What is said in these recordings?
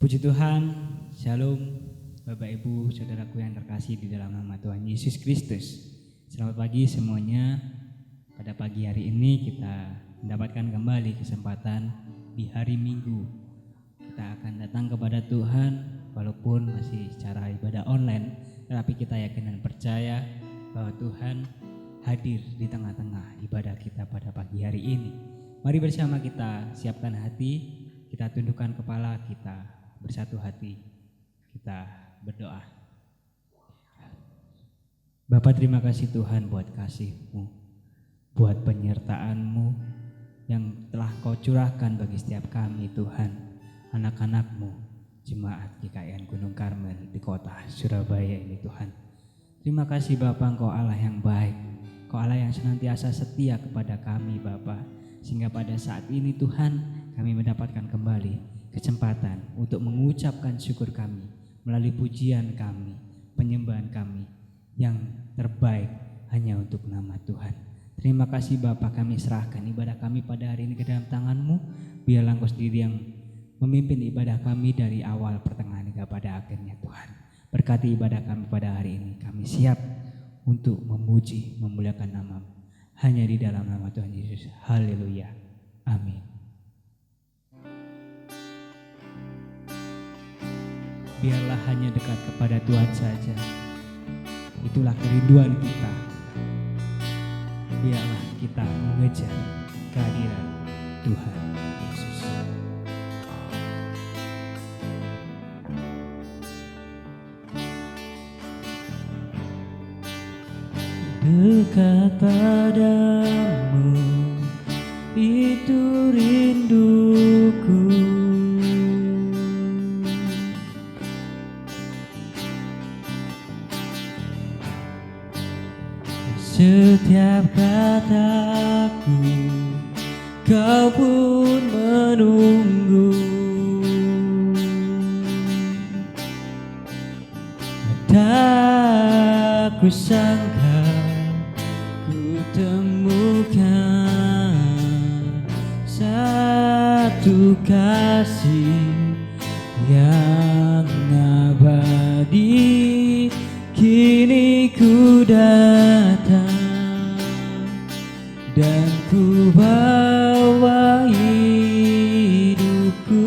Puji Tuhan, Shalom Bapak Ibu Saudaraku yang terkasih di dalam nama Tuhan Yesus Kristus. Selamat pagi semuanya. Pada pagi hari ini kita mendapatkan kembali kesempatan di hari Minggu. Kita akan datang kepada Tuhan walaupun masih secara ibadah online, tetapi kita yakin dan percaya bahwa Tuhan hadir di tengah-tengah ibadah kita pada pagi hari ini. Mari bersama kita siapkan hati, kita tundukkan kepala kita, bersatu hati, kita berdoa. Bapa, terima kasih Tuhan buat kasih-Mu, buat penyertaan-Mu yang telah Kau curahkan bagi setiap kami Tuhan, anak-anak-Mu, jemaat GKIN Gunung Karmel di kota Surabaya ini Tuhan. Terima kasih Bapa, Engkau Allah yang baik, Engkau Allah yang senantiasa setia kepada kami Bapa, sehingga pada saat ini Tuhan kami mendapatkan kembali kesempatan untuk mengucapkan syukur kami melalui pujian kami, penyembahan kami yang terbaik hanya untuk nama Tuhan. Terima kasih Bapa, kami serahkan ibadah kami pada hari ini ke dalam tangan-Mu. Biarlah Engkau sendiri yang memimpin ibadah kami dari awal, pertengahan hingga pada akhirnya Tuhan. Berkati ibadah kami pada hari ini, kami siap untuk memuji, memuliakan nama-Mu hanya di dalam nama Tuhan Yesus. Haleluya. Amin. Biarlah hanya dekat kepada Tuhan saja. Itulah kerinduan kita. Biarlah kita mengejar kehadiran Tuhan Yesus. Dekat padamu, itu rinduku. Setiap kataku Kau pun menunggu. Tak kusangka ku temukan satu kasih yang abadi. Kini ku datang dan ku bawa hidupku.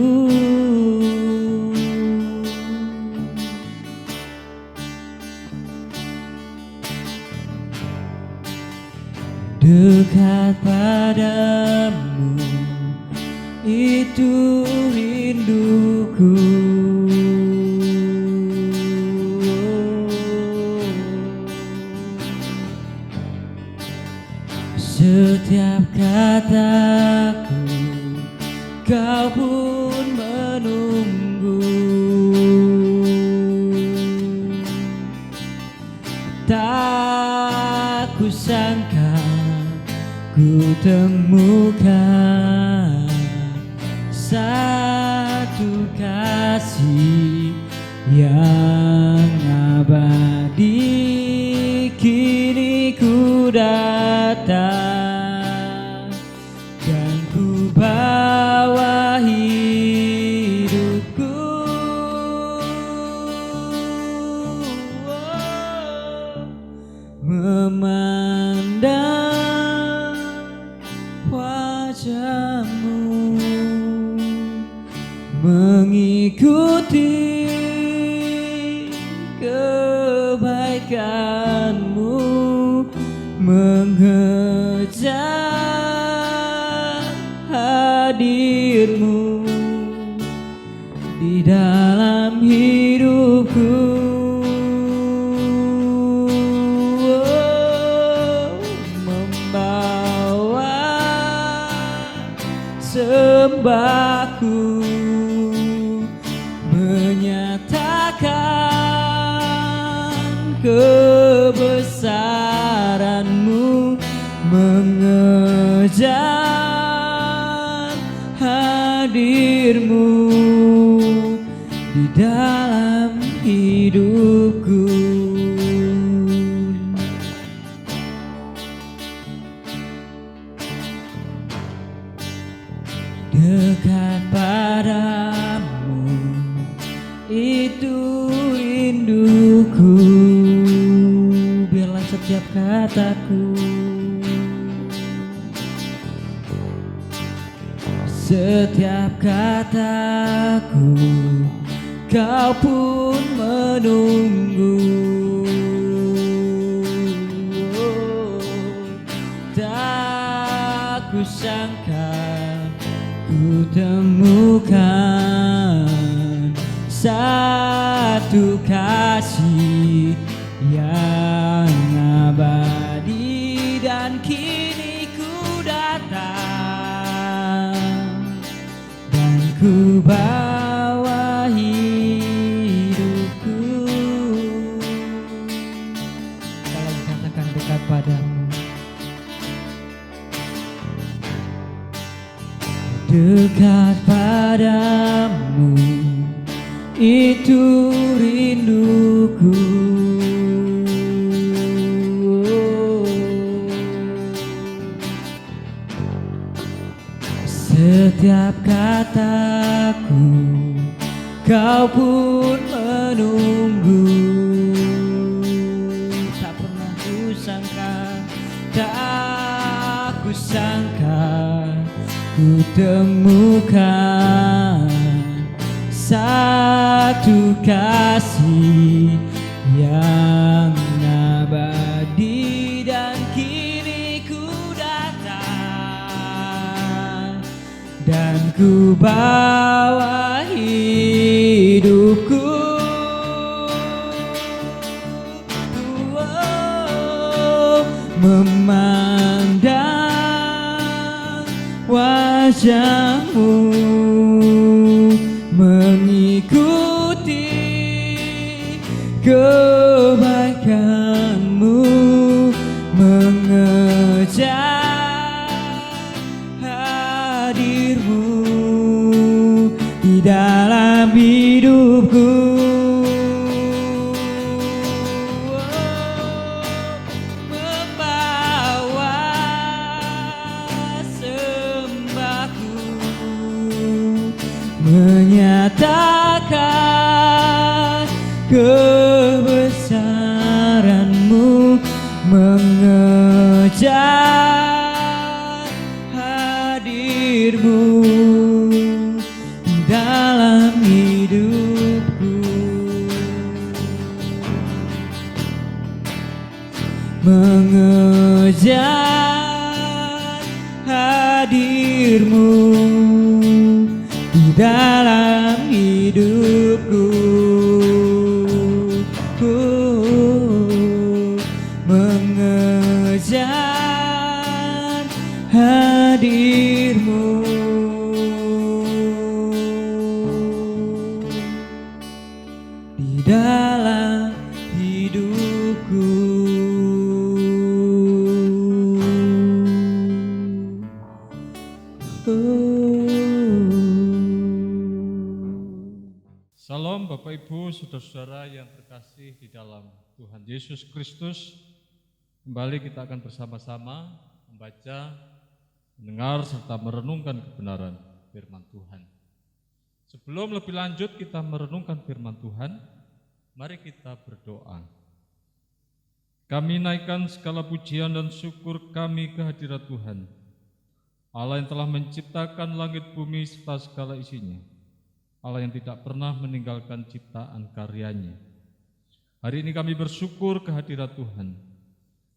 Dekat padamu, itu rinduku. Setiap kataku Kau pun menunggu. Tak kusangka ku temukan satu kasih yang abadi. Kini ku datang dan ku bawa hidupku. Memandang wajah-Mu, mengikuti kebaikan-Mu, mengejar hadir-Mu di dalam hidupku. Membawa sembahku, menyatakan kebesaran-Mu, mengejar hadir-Mu di dalam hidupku. Dekat padamu, itu rinduku, biarlah setiap kataku, setiap kataku kau pun menunggu. Tak kusangka ku temukan satu kasih yang abadi, dan kini ku datang dan ku bawa hidupku. Kalau dikatakan dekat padamu, dekat padamu, itu rinduku. Setiap kataku kau pun menunggu. Tak pernah kusangka, tak kusangka ku temukan satu kasih yang abadi, dan kini ku datang dan ku bawa hidupku. Memandang wajahmu, mengikuti kebaikanmu, mengejar hadirmu di dalam hidupku. Membawa sembahku, menyatakan kebesaranmu, mengejar hadirmu di dalam hidupku. Mengejar hadirmu di dalam hidupku. Mengejar hadirmu di dalam hidupku. Salam Bapak Ibu, saudara-saudara yang terkasih di dalam Tuhan Yesus Kristus. Kembali kita akan bersama-sama membaca, mendengar, serta merenungkan kebenaran firman Tuhan. Sebelum lebih lanjut kita merenungkan firman Tuhan, mari kita berdoa. Kami naikkan segala pujian dan syukur kami ke hadirat Tuhan, Allah yang telah menciptakan langit bumi serta segala isinya, Allah yang tidak pernah meninggalkan ciptaan karyanya. Hari ini kami bersyukur kehadirat Tuhan,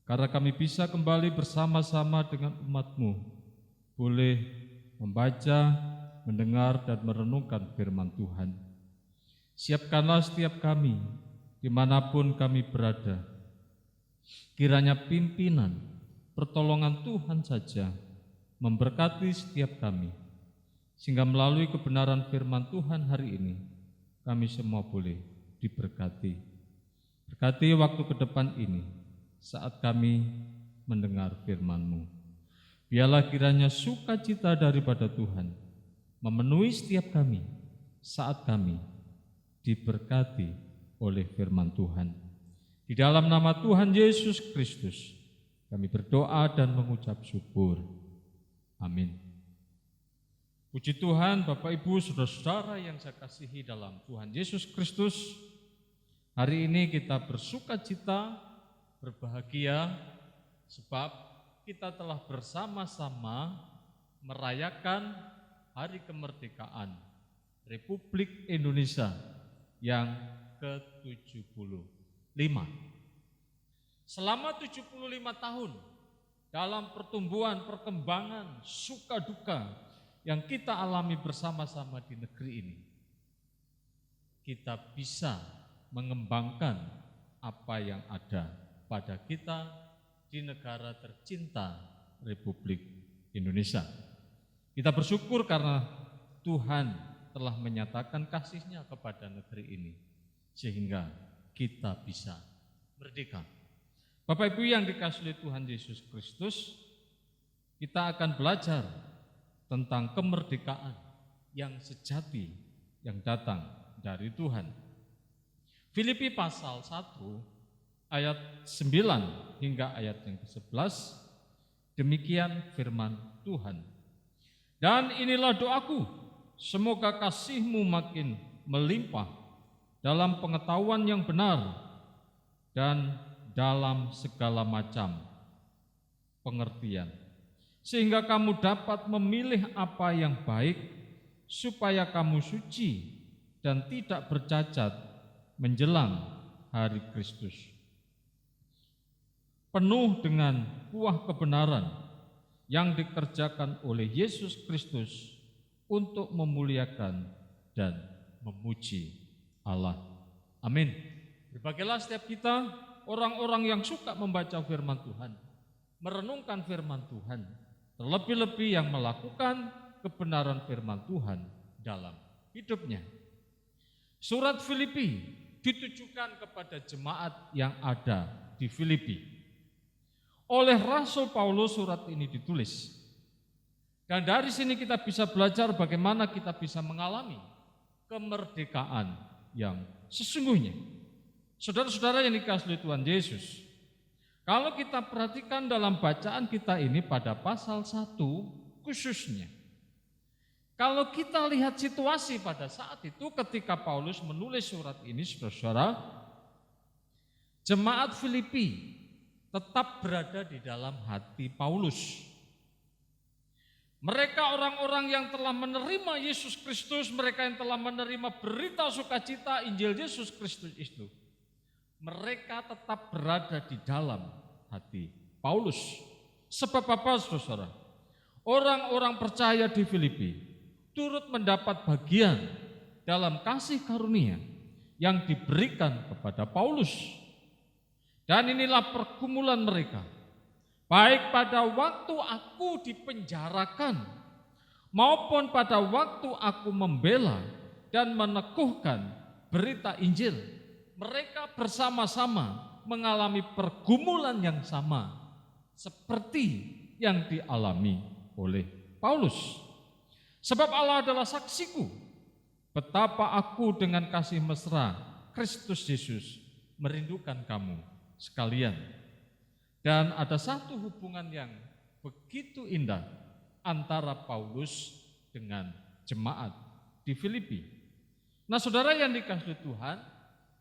karena kami bisa kembali bersama-sama dengan umat-Mu, boleh membaca, mendengar, dan merenungkan firman Tuhan. Siapkanlah setiap kami, dimanapun kami berada. Kiranya pimpinan, pertolongan Tuhan saja memberkati setiap kami, sehingga melalui kebenaran firman Tuhan hari ini, kami semua boleh diberkati. Berkati waktu ke depan ini, saat kami mendengar firman-Mu. Biarlah kiranya sukacita daripada Tuhan memenuhi setiap kami, saat kami diberkati oleh firman Tuhan. Di dalam nama Tuhan Yesus Kristus, kami berdoa dan mengucap syukur. Amin. Puji Tuhan, Bapak Ibu, saudara-saudara yang saya kasihi dalam Tuhan Yesus Kristus. Hari ini kita bersuka cita, berbahagia, sebab kita telah bersama-sama merayakan Hari Kemerdekaan Republik Indonesia yang ke-75. Selama 75 tahun dalam pertumbuhan, perkembangan, suka duka yang kita alami bersama-sama di negeri ini, kita bisa mengembangkan apa yang ada pada kita di negara tercinta Republik Indonesia. Kita bersyukur karena Tuhan telah menyatakan kasih-Nya kepada negeri ini, sehingga kita bisa merdeka. Bapak Ibu yang dikasihi Tuhan Yesus Kristus, kita akan belajar tentang kemerdekaan yang sejati yang datang dari Tuhan. Filipi pasal 1 ayat 9 hingga ayat yang ke-11, demikian firman Tuhan. Dan inilah doaku, semoga kasih-Mu makin melimpah dalam pengetahuan yang benar dan dalam segala macam pengertian, sehingga kamu dapat memilih apa yang baik, supaya kamu suci dan tidak bercacat menjelang hari Kristus, penuh dengan buah kebenaran yang dikerjakan oleh Yesus Kristus untuk memuliakan dan memuji Allah. Amin. Berbahagialah setiap kita, orang-orang yang suka membaca firman Tuhan, merenungkan firman Tuhan, terlebih-lebih yang melakukan kebenaran firman Tuhan dalam hidupnya. Surat Filipi ditujukan kepada jemaat yang ada di Filipi. Oleh Rasul Paulus surat ini ditulis. Dan dari sini kita bisa belajar bagaimana kita bisa mengalami kemerdekaan yang sesungguhnya. Saudara-saudara yang dikasihi Tuhan Yesus, kalau kita perhatikan dalam bacaan kita ini pada pasal 1 khususnya, kalau kita lihat situasi pada saat itu ketika Paulus menulis surat ini, saudara-saudara, jemaat Filipi tetap berada di dalam hati Paulus. Mereka orang-orang yang telah menerima Yesus Kristus, mereka yang telah menerima berita sukacita Injil Yesus Kristus itu, mereka tetap berada di dalam hati Paulus. Sebab apa, saudara? Orang-orang percaya di Filipi turut mendapat bagian dalam kasih karunia yang diberikan kepada Paulus. Dan inilah pergumulan mereka, baik pada waktu aku dipenjarakan maupun pada waktu aku membela dan meneguhkan berita Injil. Mereka bersama-sama mengalami pergumulan yang sama seperti yang dialami oleh Paulus. Sebab Allah adalah saksiku betapa aku dengan kasih mesra Kristus Yesus merindukan kamu sekalian. Dan ada satu hubungan yang begitu indah antara Paulus dengan jemaat di Filipi. Nah, saudara yang dikasihi Tuhan,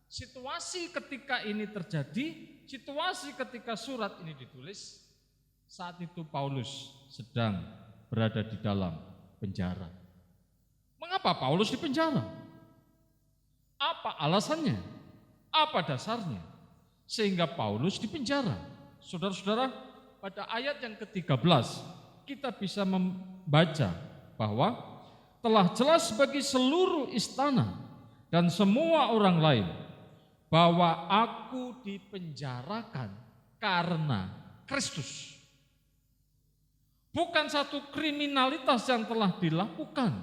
situasi ketika ini terjadi, situasi ketika surat ini ditulis, saat itu Paulus sedang berada di dalam penjara. Mengapa Paulus di penjara? Apa alasannya? Apa dasarnya? Sehingga Paulus di penjara. Saudara-saudara, pada ayat yang ke-13 kita bisa membaca bahwa telah jelas bagi seluruh istana dan semua orang lain bahwa aku dipenjarakan karena Kristus. Bukan satu kriminalitas yang telah dilakukan,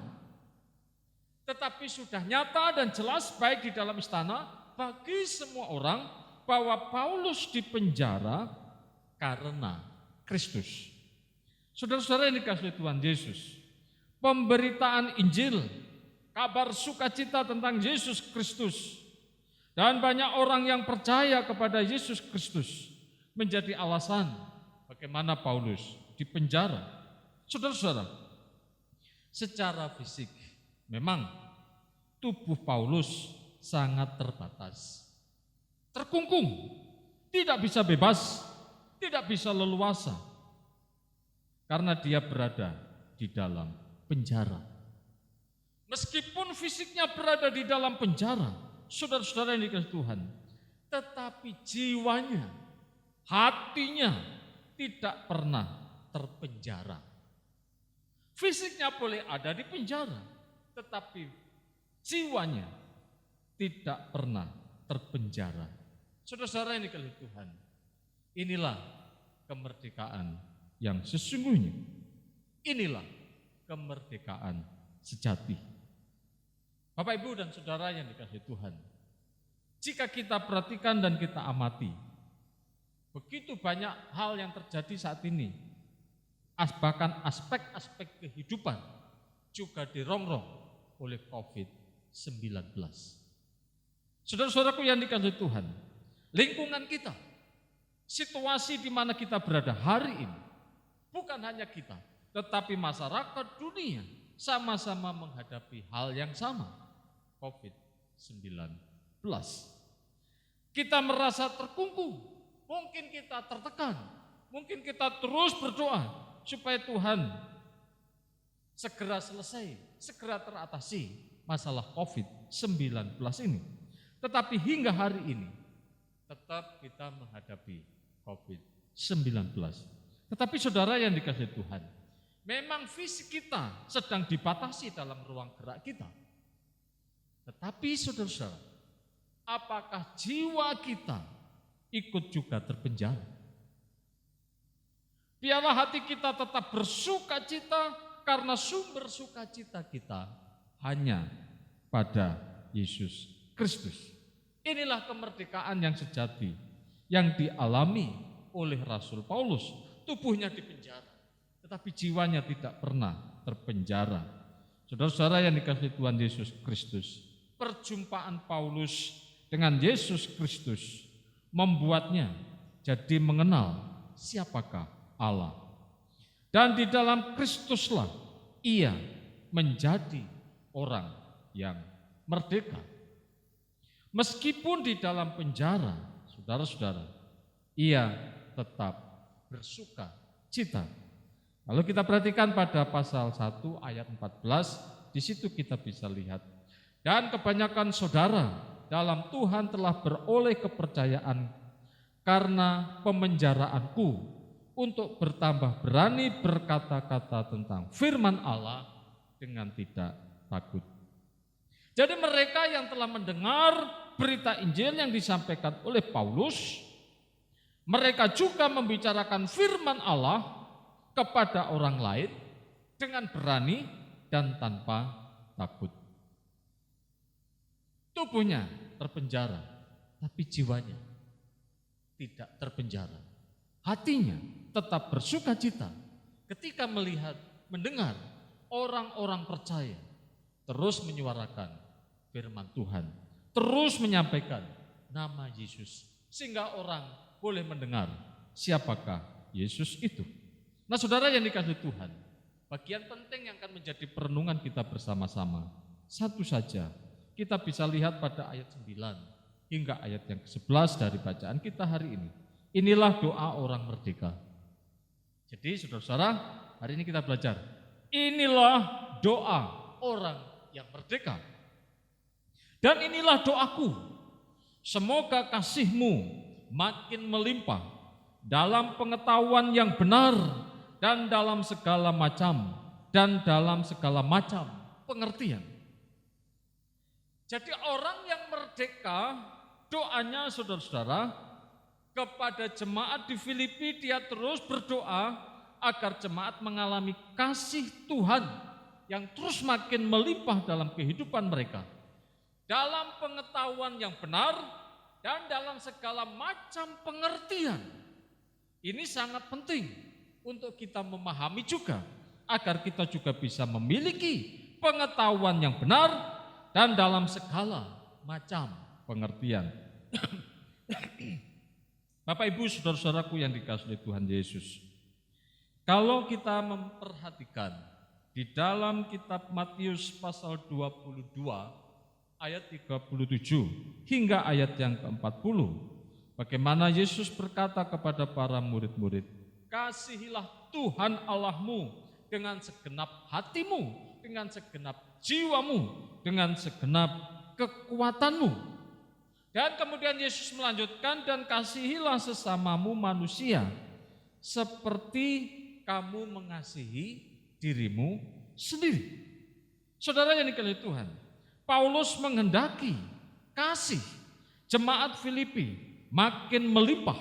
tetapi sudah nyata dan jelas baik di dalam istana bagi semua orang bahwa Paulus dipenjara karena Kristus. Saudara-saudara yang dikasihi Tuhan Yesus, pemberitaan Injil, kabar sukacita tentang Yesus Kristus, dan banyak orang yang percaya kepada Yesus Kristus menjadi alasan bagaimana Paulus dipenjara. Saudara-saudara, secara fisik memang tubuh Paulus sangat terbatas, terkungkung, tidak bisa bebas, tidak bisa leluasa, karena dia berada di dalam penjara. Meskipun fisiknya berada di dalam penjara, saudara-saudara yang dikasihi Tuhan, tetapi jiwanya, hatinya tidak pernah terpenjara. Fisiknya boleh ada di penjara, tetapi jiwanya tidak pernah terpenjara. Saudara-saudara yang dikasihi Tuhan, inilah kemerdekaan yang sesungguhnya. Inilah kemerdekaan sejati. Bapak, Ibu, dan saudara yang dikasihi Tuhan, jika kita perhatikan dan kita amati, begitu banyak hal yang terjadi saat ini, bahkan aspek-aspek kehidupan juga dirongrong oleh COVID-19. Saudara-saudaraku yang dikasihi Tuhan, lingkungan kita, situasi di mana kita berada hari ini, bukan hanya kita, tetapi masyarakat dunia sama-sama menghadapi hal yang sama, COVID-19. Kita merasa terkungkung, mungkin kita tertekan, mungkin kita terus berdoa supaya Tuhan segera selesai, segera teratasi masalah COVID-19 ini. Tetapi hingga hari ini, tetap kita menghadapi COVID-19. Tetapi saudara yang dikasihi Tuhan, memang fisik kita sedang dibatasi dalam ruang gerak kita. Tetapi saudara-saudara, apakah jiwa kita ikut juga terpenjara? Biarlah hati kita tetap bersukacita, karena sumber sukacita kita hanya pada Yesus Kristus. Inilah kemerdekaan yang sejati yang dialami oleh Rasul Paulus. Tubuhnya dipenjara, tetapi jiwanya tidak pernah terpenjara. Saudara-saudara yang dikasihi Tuhan Yesus Kristus, perjumpaan Paulus dengan Yesus Kristus membuatnya jadi mengenal siapakah Allah. Dan di dalam Kristuslah ia menjadi orang yang merdeka. Meskipun di dalam penjara, saudara-saudara, ia tetap bersuka cita. Kalau kita perhatikan pada pasal 1 ayat 14, di situ kita bisa lihat, dan kebanyakan saudara dalam Tuhan telah beroleh kepercayaan karena pemenjaraanku, untuk bertambah berani berkata-kata tentang firman Allah dengan tidak takut. Jadi mereka yang telah mendengar berita Injil yang disampaikan oleh Paulus, mereka juga membicarakan firman Allah kepada orang lain dengan berani dan tanpa takut. Tubuhnya terpenjara, tapi jiwanya tidak terpenjara. Hatinya tetap bersukacita ketika melihat, mendengar orang-orang percaya terus menyuarakan firman Tuhan, terus menyampaikan nama Yesus, sehingga orang boleh mendengar siapakah Yesus itu. Nah, saudara yang dikasihi Tuhan, bagian penting yang akan menjadi perenungan kita bersama-sama, satu saja kita bisa lihat pada ayat 9 hingga ayat yang ke-11 dari bacaan kita hari ini. Inilah doa orang merdeka. Jadi saudara-saudara, hari ini kita belajar, inilah doa orang yang merdeka. Dan inilah doaku, semoga kasih-Mu makin melimpah dalam pengetahuan yang benar dan dalam segala macam pengertian. Jadi orang yang merdeka, doanya saudara-saudara, kepada jemaat di Filipi dia terus berdoa agar jemaat mengalami kasih Tuhan yang terus makin melimpah dalam kehidupan mereka, dalam pengetahuan yang benar dan dalam segala macam pengertian. Ini sangat penting untuk kita memahami juga, agar kita juga bisa memiliki pengetahuan yang benar dan dalam segala macam pengertian. Bapak, Ibu, saudara-saudaraku yang dikasihi Tuhan Yesus, kalau kita memperhatikan di dalam kitab Matius pasal 22 ayat 37 hingga ayat yang ke-40. Bagaimana Yesus berkata kepada para murid-murid, "Kasihilah Tuhan Allahmu dengan segenap hatimu, dengan segenap jiwamu, dengan segenap kekuatanmu." Dan kemudian Yesus melanjutkan, "Dan kasihilah sesamamu manusia seperti kamu mengasihi dirimu sendiri." Saudara yang dikasihi Tuhan, Paulus menghendaki kasih jemaat Filipi makin melimpah.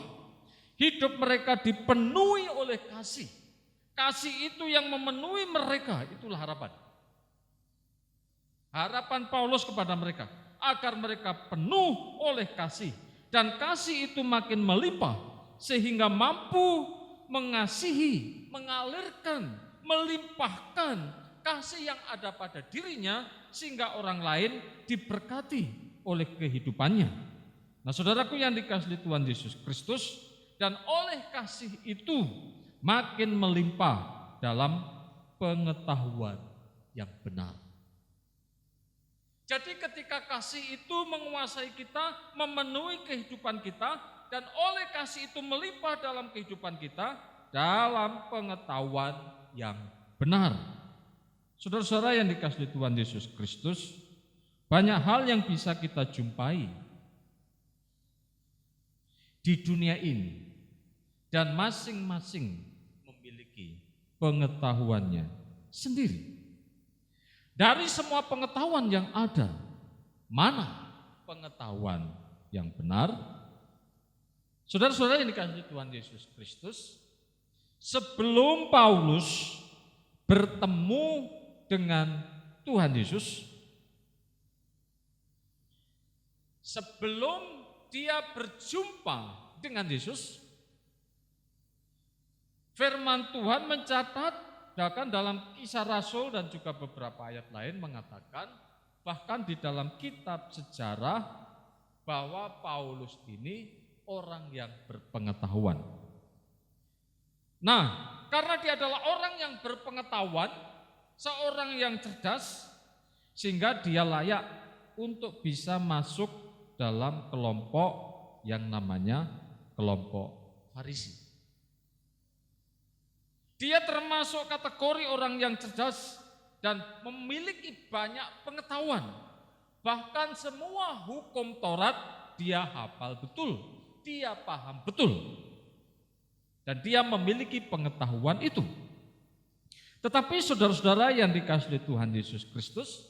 Hidup mereka dipenuhi oleh kasih. Kasih itu yang memenuhi mereka, itulah harapan. Harapan Paulus kepada mereka, agar mereka penuh oleh kasih. Dan kasih itu makin melimpah, sehingga mampu mengasihi, mengalirkan, melimpahkan kasih yang ada pada dirinya, sehingga orang lain diberkati oleh kehidupannya. Nah, saudaraku yang dikasihi Tuhan Yesus Kristus, dan oleh kasih itu makin melimpah dalam pengetahuan yang benar. Jadi ketika kasih itu menguasai kita, memenuhi kehidupan kita, dan oleh kasih itu melimpah dalam kehidupan kita, dalam pengetahuan yang benar. Saudara-saudara yang dikasihi Tuhan Yesus Kristus, banyak hal yang bisa kita jumpai di dunia ini, dan masing-masing memiliki pengetahuannya sendiri. Dari semua pengetahuan yang ada, mana pengetahuan yang benar? Saudara-saudara yang dikasihi Tuhan Yesus Kristus, sebelum Paulus bertemu dengan Tuhan Yesus, sebelum dia berjumpa dengan Yesus, firman Tuhan mencatat, bahkan dalam Kisah Rasul dan juga beberapa ayat lain mengatakan, bahkan di dalam kitab sejarah, bahwa Paulus ini orang yang berpengetahuan. Nah, karena dia adalah orang yang berpengetahuan, seorang yang cerdas, sehingga dia layak untuk bisa masuk dalam kelompok yang namanya kelompok Farisi. Dia termasuk kategori orang yang cerdas dan memiliki banyak pengetahuan. Bahkan semua hukum Taurat dia hafal betul, dia paham betul. Dan dia memiliki pengetahuan itu. Tetapi saudara-saudara yang dikasihi Tuhan Yesus Kristus,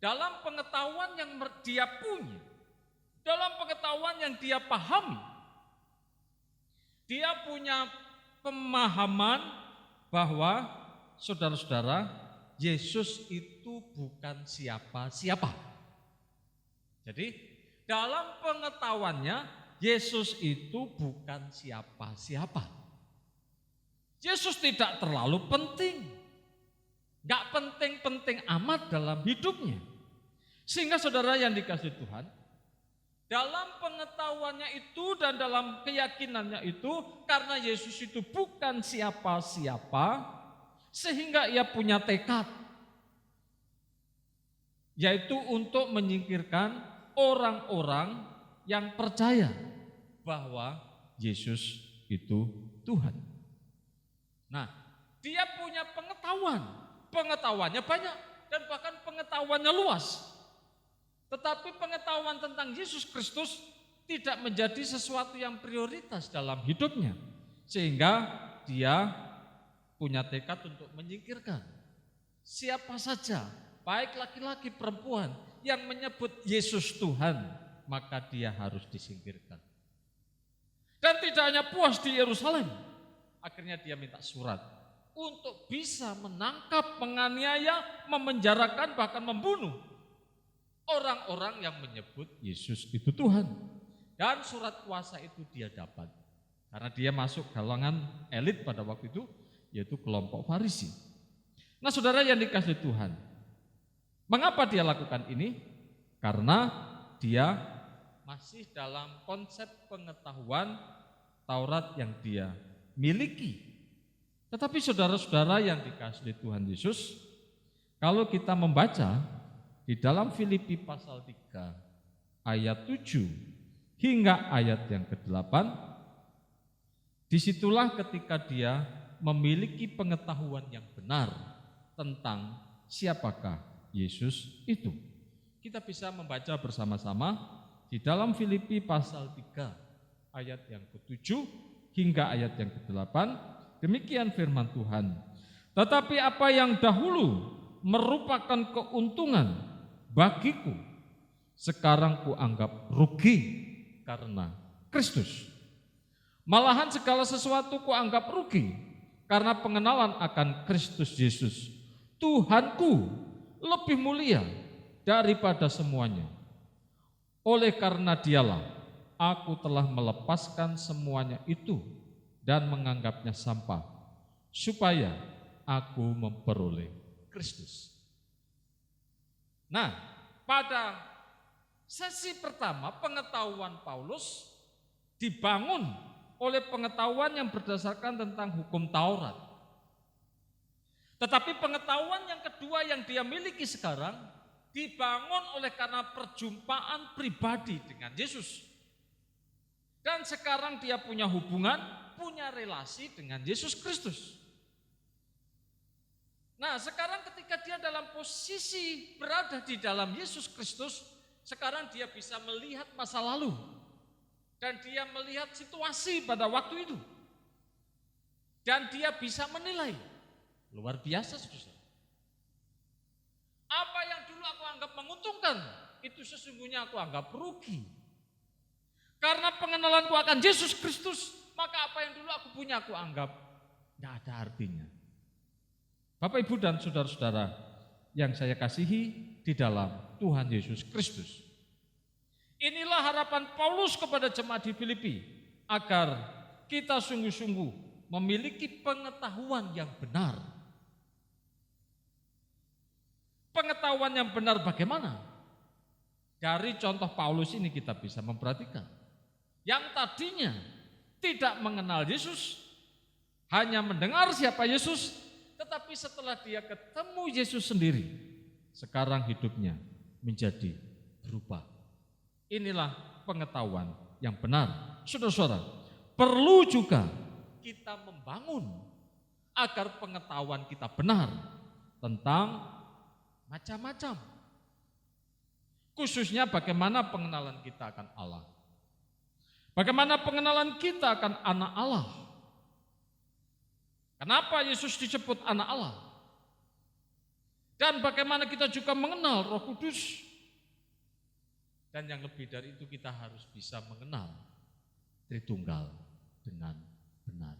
dalam pengetahuan yang dia punya, dalam pengetahuan yang dia pahami, dia punya pemahaman bahwa saudara-saudara, Yesus itu bukan siapa-siapa. Jadi dalam pengetahuannya, Yesus itu bukan siapa-siapa. Yesus tidak terlalu penting, gak penting-penting amat dalam hidupnya. Sehingga saudara yang dikasihi Tuhan, dalam pengetahuannya itu dan dalam keyakinannya itu, karena Yesus itu bukan siapa-siapa, sehingga ia punya tekad, yaitu untuk menyingkirkan orang-orang yang percaya bahwa Yesus itu Tuhan. Nah, dia punya pengetahuan, pengetahuannya banyak dan bahkan pengetahuannya luas. Tetapi pengetahuan tentang Yesus Kristus tidak menjadi sesuatu yang prioritas dalam hidupnya. Sehingga dia punya tekad untuk menyingkirkan siapa saja, baik laki-laki perempuan yang menyebut Yesus Tuhan, maka dia harus disingkirkan. Dan tidak hanya puas di Yerusalem, akhirnya dia minta surat untuk bisa menangkap, menganiaya, memenjarakan, bahkan membunuh orang-orang yang menyebut Yesus itu Tuhan. Dan surat kuasa itu dia dapat karena dia masuk kalangan elit pada waktu itu, yaitu kelompok Farisi. Nah, saudara yang dikasihi Tuhan, mengapa dia lakukan ini? Karena dia masih dalam konsep pengetahuan Taurat yang dia miliki. Tetapi saudara-saudara yang dikasihi Tuhan Yesus, Kalau kita membaca di dalam Filipi pasal 3 ayat 7 hingga ayat yang ke-8, disitulah ketika dia memiliki pengetahuan yang benar tentang siapakah Yesus itu. Kita bisa membaca bersama-sama di dalam Filipi pasal 3 ayat yang ke-7 hingga ayat yang ke-8. Demikian firman Tuhan. Tetapi apa yang dahulu merupakan keuntungan bagiku, sekarang kuanggap rugi karena Kristus. Malahan segala sesuatu kuanggap rugi karena pengenalan akan Kristus Yesus, Tuhanku, lebih mulia daripada semuanya. Oleh karena dialah aku telah melepaskan semuanya itu dan menganggapnya sampah, supaya aku memperoleh Kristus. Nah, pada sesi pertama pengetahuan Paulus dibangun oleh pengetahuan yang berdasarkan tentang hukum Taurat. Tetapi pengetahuan yang kedua yang dia miliki sekarang dibangun oleh karena perjumpaan pribadi dengan Yesus. Dan sekarang dia punya hubungan, punya relasi dengan Yesus Kristus. Nah, sekarang ketika dia dalam posisi berada di dalam Yesus Kristus, sekarang dia bisa melihat masa lalu. Dan dia melihat situasi pada waktu itu. Dan dia bisa menilai. Luar biasa, saudara. Apa yang dulu aku anggap menguntungkan, itu sesungguhnya aku anggap rugi. Karena pengenalanku akan Yesus Kristus, maka apa yang dulu aku punya aku anggap tidak ada artinya. Bapak, Ibu, dan saudara-saudara yang saya kasihi di dalam Tuhan Yesus Kristus. Inilah harapan Paulus kepada jemaat di Filipi, agar kita sungguh-sungguh memiliki pengetahuan yang benar. Pengetahuan yang benar bagaimana? Dari contoh Paulus ini kita bisa memperhatikan. Yang tadinya tidak mengenal Yesus, hanya mendengar siapa Yesus, tetapi setelah dia ketemu Yesus sendiri, sekarang hidupnya menjadi berubah. Inilah pengetahuan yang benar. Saudara-saudara, perlu juga kita membangun agar pengetahuan kita benar tentang macam-macam. Khususnya bagaimana pengenalan kita akan Allah. Bagaimana pengenalan kita akan anak Allah. Kenapa Yesus disebut anak Allah? Dan bagaimana kita juga mengenal Roh Kudus. Dan yang lebih dari itu kita harus bisa mengenal Tritunggal dengan benar.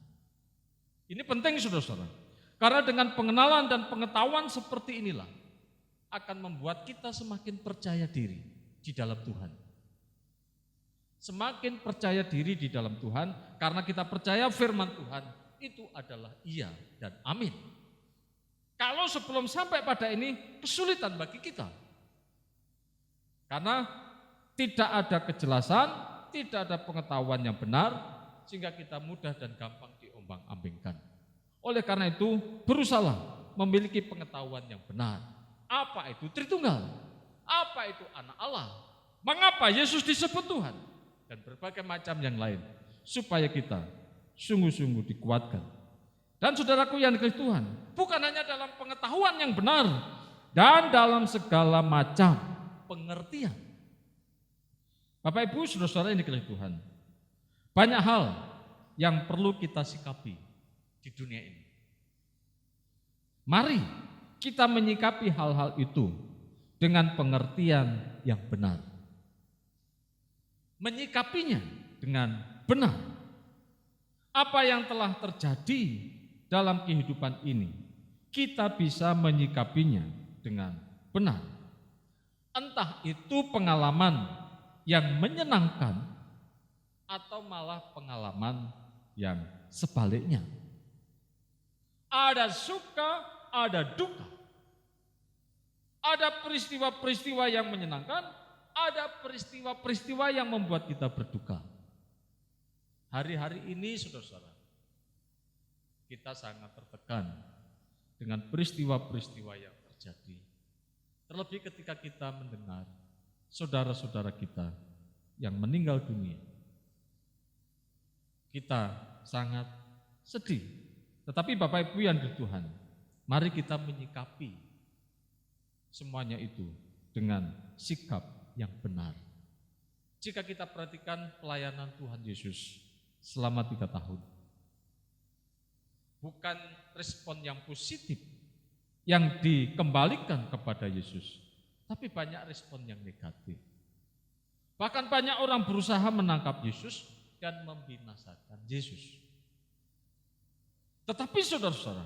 Ini penting, saudara-saudara. Karena dengan pengenalan dan pengetahuan seperti inilah akan membuat kita semakin percaya diri di dalam Tuhan. Semakin percaya diri di dalam Tuhan karena kita percaya firman Tuhan itu adalah iya dan amin. Kalau sebelum sampai pada ini kesulitan bagi kita. Karena tidak ada kejelasan, tidak ada pengetahuan yang benar, sehingga kita mudah dan gampang diombang-ambingkan. Oleh karena itu, berusaha memiliki pengetahuan yang benar. Apa itu Tritunggal? Apa itu anak Allah? Mengapa Yesus disebut Tuhan? Dan berbagai macam yang lain. Supaya kita sungguh-sungguh dikuatkan. Dan saudaraku yang dikasihi Tuhan, bukan hanya dalam pengetahuan yang benar, dan dalam segala macam pengertian. Bapak, Ibu, saudara-saudara yang dikasihi Tuhan, banyak hal yang perlu kita sikapi di dunia ini. Mari kita menyikapi hal-hal itu dengan pengertian yang benar. Menyikapinya dengan benar. Apa yang telah terjadi dalam kehidupan ini, kita bisa menyikapinya dengan benar. Entah itu pengalaman yang menyenangkan atau malah pengalaman yang sebaliknya. Ada suka, ada duka. Ada peristiwa-peristiwa yang menyenangkan, ada peristiwa-peristiwa yang membuat kita berduka. Hari-hari ini, saudara-saudara, kita sangat tertekan dengan peristiwa-peristiwa yang terjadi terjadi. Terlebih ketika kita mendengar saudara-saudara kita yang meninggal dunia. Kita sangat sedih. Tetapi Bapak Ibu yang di Tuhan, mari kita menyikapi semuanya itu dengan sikap yang benar. Jika kita perhatikan pelayanan Tuhan Yesus selama 3 tahun, bukan respon yang positif yang dikembalikan kepada Yesus, tapi banyak respon yang negatif. Bahkan banyak orang berusaha menangkap Yesus dan membinasakan Yesus. Tetapi saudara-saudara,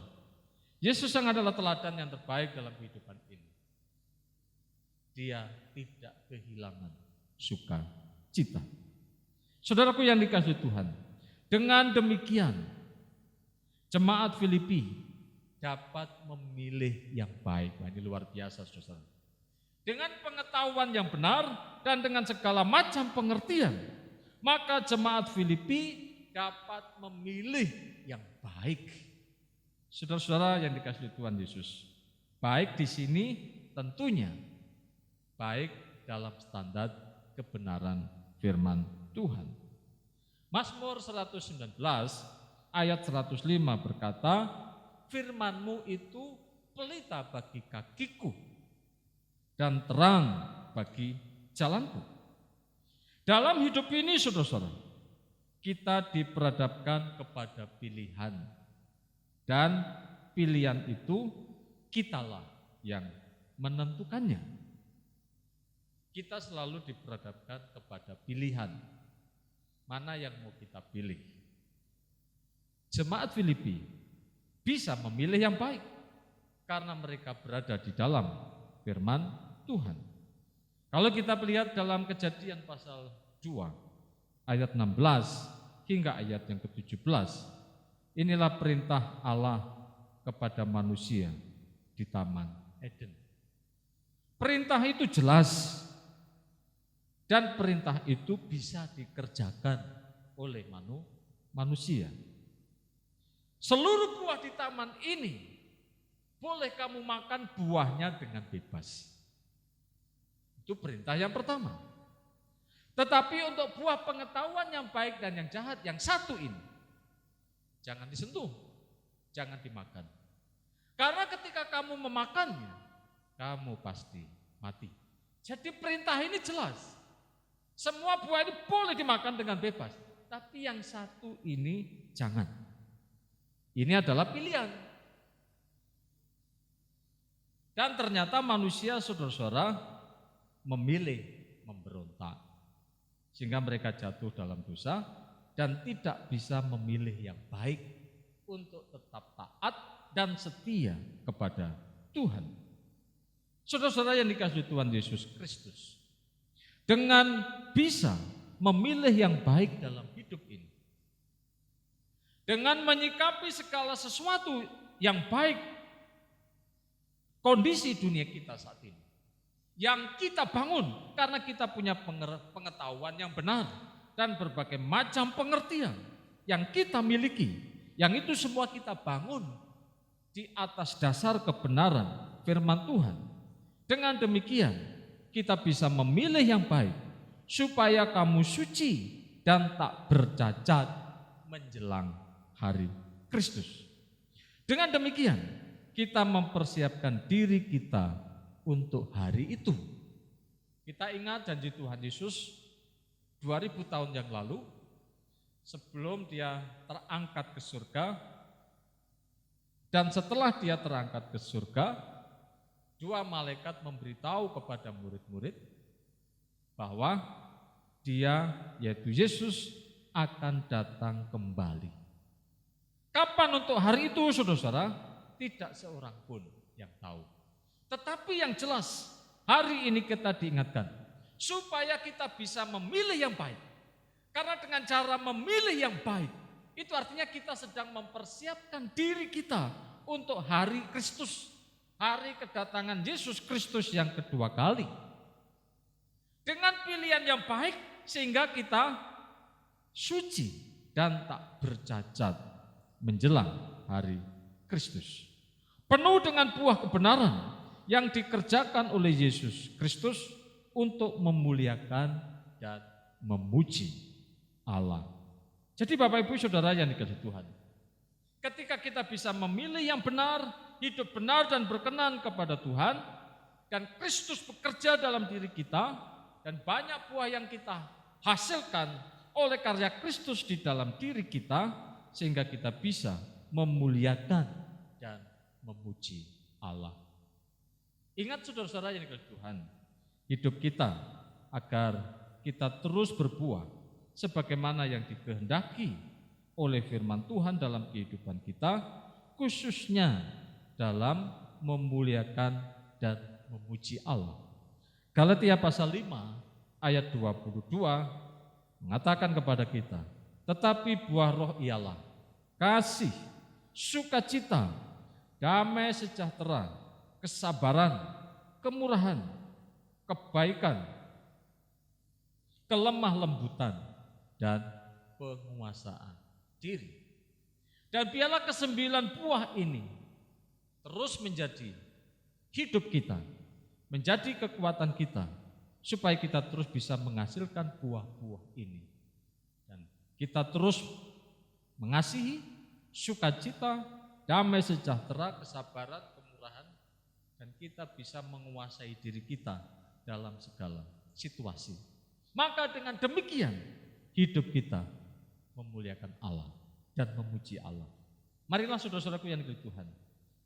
Yesus yang adalah teladan yang terbaik dalam kehidupan ini. Dia tidak kehilangan sukacita. Saudaraku yang dikasihi Tuhan, dengan demikian jemaat Filipi dapat memilih yang baik. Wah, ini luar biasa, saudara. Dengan pengetahuan yang benar dan dengan segala macam pengertian, maka jemaat Filipi dapat memilih yang baik. Saudara-saudara yang dikasihi Tuhan Yesus, baik di sini tentunya baik dalam standar kebenaran firman Tuhan. Mazmur 119 ayat 105 berkata, firman-Mu itu pelita bagi kakiku dan terang bagi jalanku. Dalam hidup ini saudara-saudara, kita diperhadapkan kepada pilihan. Dan pilihan itu kitalah yang menentukannya. Kita selalu diperhadapkan kepada pilihan. Mana yang mau kita pilih? Jemaat Filipi bisa memilih yang baik karena mereka berada di dalam firman Tuhan. Kalau kita melihat dalam Kejadian pasal 2 ayat 16 hingga ayat yang ke-17, inilah perintah Allah kepada manusia di Taman Eden. Perintah itu jelas dan perintah itu bisa dikerjakan oleh manusia. Seluruh buah di taman ini boleh kamu makan buahnya dengan bebas. Itu perintah yang pertama. Tetapi untuk buah pengetahuan yang baik dan yang jahat, yang satu ini, jangan disentuh, jangan dimakan. Karena ketika kamu memakannya, kamu pasti mati. Jadi perintah ini jelas. Semua buah ini boleh dimakan dengan bebas, tapi yang satu ini jangan. Ini adalah pilihan. Dan ternyata manusia, saudara-saudara, memilih memberontak. Sehingga mereka jatuh dalam dosa dan tidak bisa memilih yang baik untuk tetap taat dan setia kepada Tuhan. Saudara-saudara yang dikasihi Tuhan Yesus Kristus, dengan bisa memilih yang baik dalam hidup ini, dengan menyikapi segala sesuatu yang baik kondisi dunia kita saat ini, yang kita bangun karena kita punya pengetahuan yang benar dan berbagai macam pengertian yang kita miliki, yang itu semua kita bangun di atas dasar kebenaran firman Tuhan. Dengan demikian kita bisa memilih yang baik supaya kamu suci dan tak bercacat menjelang hari Kristus. Dengan demikian kita mempersiapkan diri kita untuk hari itu. Kita ingat janji Tuhan Yesus 2000 tahun yang lalu, sebelum dia terangkat ke surga, dan setelah dia terangkat ke surga, 2 malaikat memberitahu kepada murid-murid bahwa dia, yaitu Yesus, akan datang kembali. Kapan untuk hari itu, saudara-saudara? Tidak seorang pun yang tahu. Tetapi yang jelas, hari ini kita diingatkan supaya kita bisa memilih yang baik. Karena dengan cara memilih yang baik, itu artinya kita sedang mempersiapkan diri kita untuk hari Kristus, hari kedatangan Yesus Kristus yang kedua kali. Dengan pilihan yang baik sehingga kita suci dan tak bercacat menjelang hari Kristus. Penuh dengan buah kebenaran yang dikerjakan oleh Yesus Kristus untuk memuliakan dan memuji Allah. Jadi Bapak Ibu Saudara yang dikasihi Tuhan, ketika kita bisa memilih yang benar, hidup benar dan berkenan kepada Tuhan, dan Kristus bekerja dalam diri kita, dan banyak buah yang kita hasilkan oleh karya Kristus di dalam diri kita, sehingga kita bisa memuliakan dan memuji Allah. Ingat saudara-saudara yang dikasihi Tuhan, hidup kita agar kita terus berbuah sebagaimana yang dikehendaki oleh firman Tuhan dalam kehidupan kita, khususnya dalam memuliakan dan memuji Allah. Galatia pasal 5 ayat 22 mengatakan kepada kita, tetapi buah roh ialah kasih, sukacita, damai sejahtera, kesabaran, kemurahan, kebaikan, kelemah lembutan, dan penguasaan diri. Dan biarlah kesembilan buah ini terus menjadi hidup kita, menjadi kekuatan kita, supaya kita terus bisa menghasilkan buah-buah ini. Dan kita terus mengasihi, sukacita, damai sejahtera, kesabaran, kemurahan, dan kita bisa menguasai diri kita dalam segala situasi. Maka dengan demikian hidup kita memuliakan Allah dan memuji Allah. Marilah saudara-saudaraku yang dikasihi Tuhan,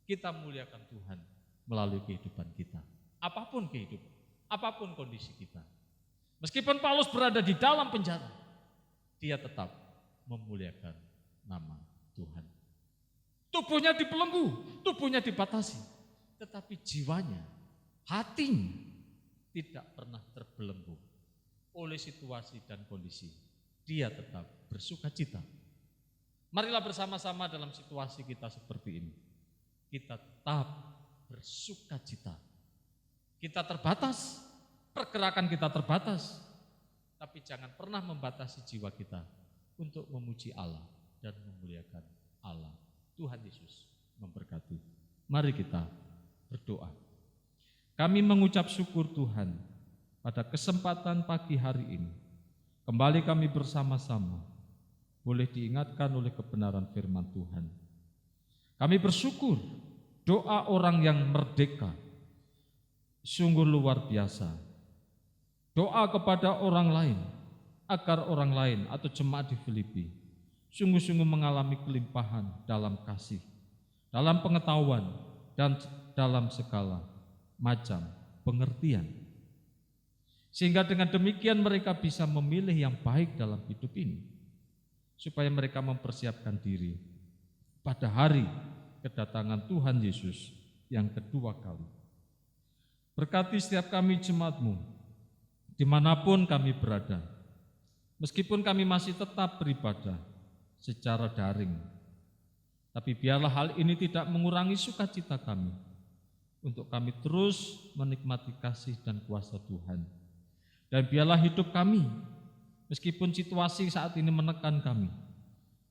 kita muliakan Tuhan melalui kehidupan kita. Apapun kehidupan, apapun kondisi kita. Meskipun Paulus berada di dalam penjara, dia tetap memuliakan nama Tuhan. Tubuhnya dibelenggu, tubuhnya dibatasi, tetapi jiwanya, hatinya tidak pernah terbelenggu oleh situasi dan kondisi. Dia tetap bersukacita. Marilah bersama-sama dalam situasi kita seperti ini, kita tetap bersukacita. Kita terbatas, pergerakan kita terbatas, tapi jangan pernah membatasi jiwa kita untuk memuji Allah dan memuliakan Allah. Tuhan Yesus memberkati. Mari kita berdoa. Kami mengucap syukur Tuhan pada kesempatan pagi hari ini. Kembali kami bersama-sama boleh diingatkan oleh kebenaran firman Tuhan. Kami bersyukur doa orang yang merdeka sungguh luar biasa. Doa kepada orang lain agar orang lain atau jemaat di Filipi sungguh-sungguh mengalami kelimpahan dalam kasih, dalam pengetahuan, dan dalam segala macam pengertian. Sehingga dengan demikian mereka bisa memilih yang baik dalam hidup ini, supaya mereka mempersiapkan diri pada hari kedatangan Tuhan Yesus yang kedua kali. Berkati setiap kami jemaat-Mu, dimanapun kami berada, meskipun kami masih tetap beribadah secara daring, tapi biarlah hal ini tidak mengurangi sukacita kami, untuk kami terus menikmati kasih dan kuasa Tuhan. Dan biarlah hidup kami, meskipun situasi saat ini menekan kami,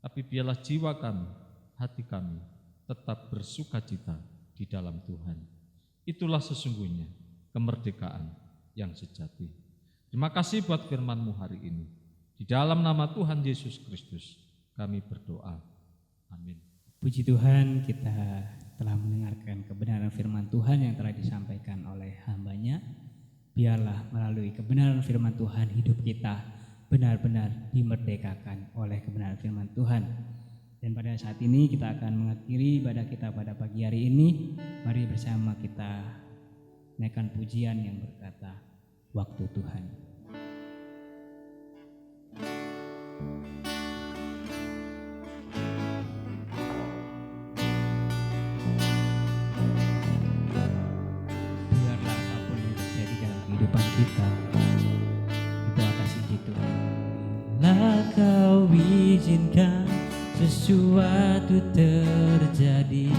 tapi biarlah jiwa kami, hati kami tetap bersukacita di dalam Tuhan. Itulah sesungguhnya kemerdekaan yang sejati. Terima kasih buat firman-Mu hari ini. Di dalam nama Tuhan Yesus Kristus kami berdoa. Amin. Puji Tuhan, kita telah mendengarkan kebenaran firman Tuhan yang telah disampaikan oleh hamba-Nya. Biarlah melalui kebenaran firman Tuhan hidup kita benar-benar dimerdekakan oleh kebenaran firman Tuhan. Dan pada saat ini kita akan mengakhiri ibadah kita pada pagi hari ini. Mari bersama kita naikkan pujian yang berkata, Waktu Tuhan. Kita itu atas izin Tuhan. Bila Kau izinkan sesuatu terjadi,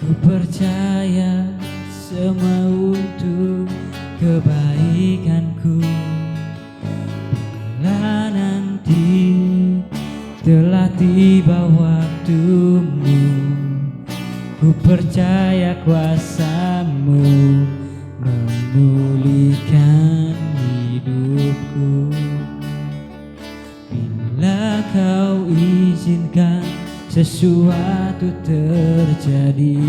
ku percaya semua untuk kebaikanku. Bila nanti telah tiba waktumu, Ku percaya kuasa-Mu memulihkan hidupku. Bila Kau izinkan sesuatu terjadi,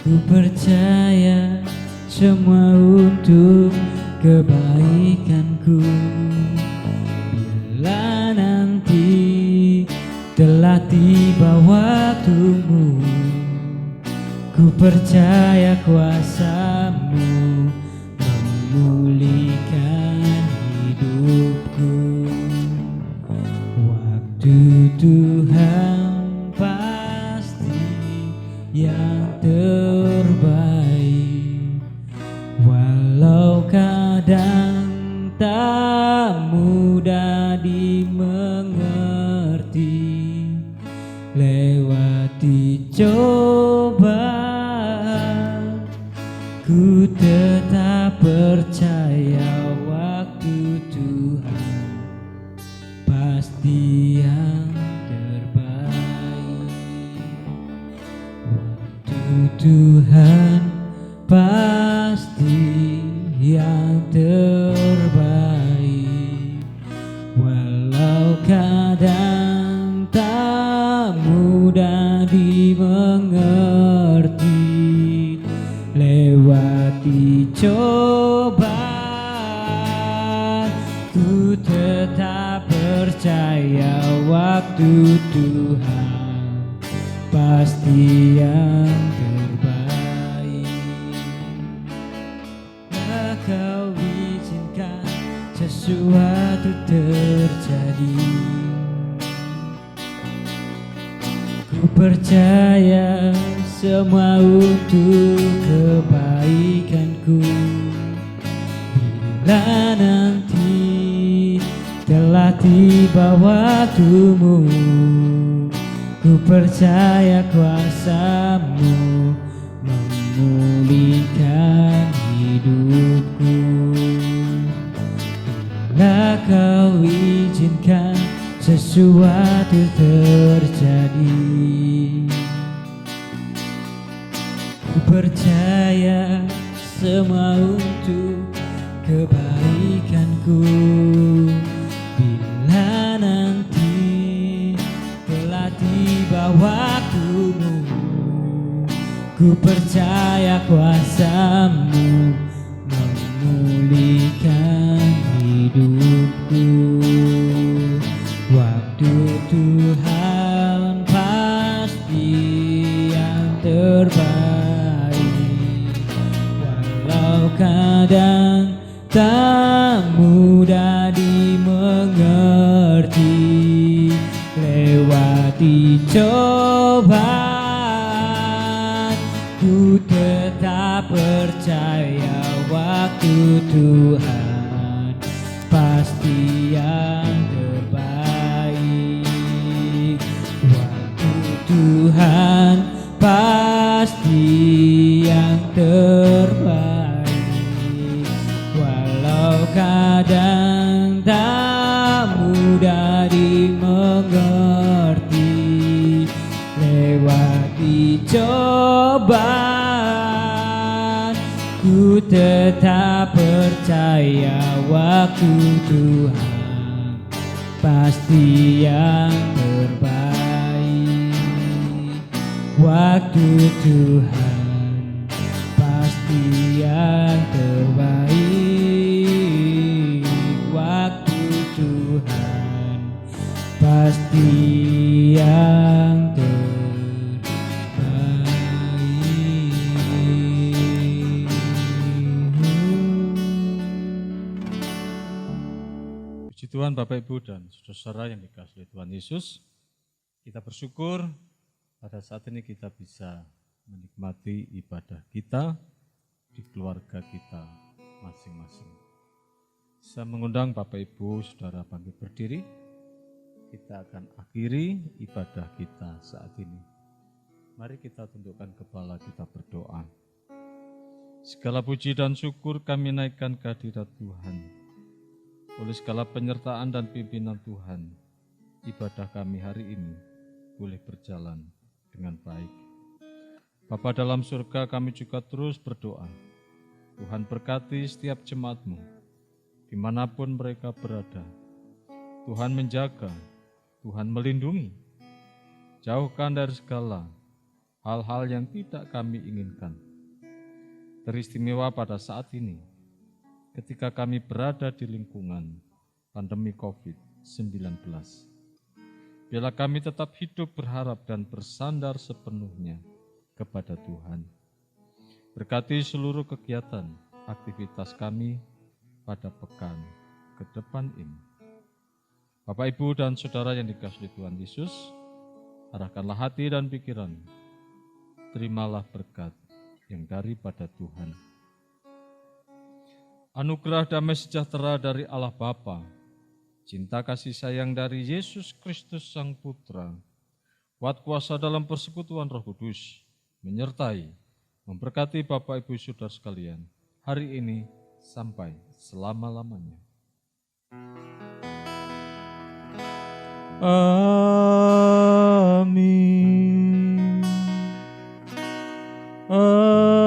ku percaya semua untuk kebaikanku. Bila nanti telah tiba waktumu, ku percaya kuasa-Mu memulihkan hidupku. Waktu Tuhan pasti yang terbaik, walau kadang tak mudah dimengerti. Lewati cobaan, ku tetap percaya waktu Tuhan pasti yang terbaik. Waktu Tuhan pasti yang terbaik, walau kadang tak mudah dimengerti. Lewati cobaan, ku tetap percaya waktu Tuhan pasti yang terbaik. Bila Kau izinkan sesuatu terjadi, ku percaya semua untuk kebaikanku. Bila nanti telah tiba waktumu, ku percaya kuasa-Mu memulihkan hidupku. Bila Kau izinkan sesuatu terjadi, ku percaya semua untuk kebaikanku. Bila nanti telah tiba waktumu, ku percaya kuasa-Mu memulihkan hidupku. Waktu Tuhan pasti yang terbaik, walau kadang tak mudah dimengerti. Lewati cobaan, ku tetap percaya waktu Tuhan pasti yang terbaik. Waktu Tuhan pasti yang terbaik, walau kadang tak mudah dimengerti. Lewati cobaan, ku tetap percaya waktu Tuhan pasti yang terbaik. Waktu Tuhan pasti yang terbaik. Waktu Tuhan pasti yang terbaik. Puji Tuhan Bapak Ibu dan saudara-saudara yang dikasihi Tuhan Yesus, kita bersyukur pada saat ini kita bisa menikmati ibadah kita di keluarga kita masing-masing. Saya mengundang Bapak Ibu Saudara bangkit berdiri. Kita akan akhiri ibadah kita saat ini. Mari kita tundukkan kepala, kita berdoa. Segala puji dan syukur kami naikkan ke hadirat Tuhan. Oleh segala penyertaan dan pimpinan Tuhan, ibadah kami hari ini boleh berjalan dengan baik. Bapa dalam surga, kami juga terus berdoa. Tuhan berkati setiap jemaat-Mu, dimanapun mereka berada. Tuhan menjaga, Tuhan melindungi. Jauhkan dari segala hal-hal yang tidak kami inginkan. Teristimewa pada saat ini, ketika kami berada di lingkungan pandemi COVID-19. Biarlah kami tetap hidup berharap dan bersandar sepenuhnya kepada Tuhan. Berkati seluruh kegiatan, aktivitas kami pada pekan ke depan ini. Bapak, Ibu, dan Saudara yang dikasihi Tuhan Yesus, arahkanlah hati dan pikiran, terimalah berkat yang daripada Tuhan. Anugerah damai sejahtera dari Allah Bapa, cinta kasih sayang dari Yesus Kristus Sang Putra, kuat kuasa dalam persekutuan Roh Kudus, menyertai, memberkati Bapak, Ibu, Saudara sekalian, hari ini sampai selama-lamanya. Amin. Amin.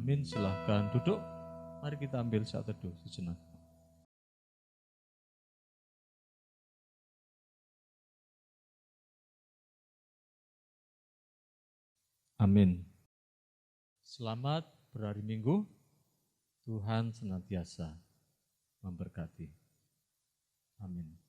Amin, silahkan duduk. Mari kita ambil saat teduh sejenak. Amin. Selamat berhari Minggu. Tuhan senantiasa memberkati. Amin.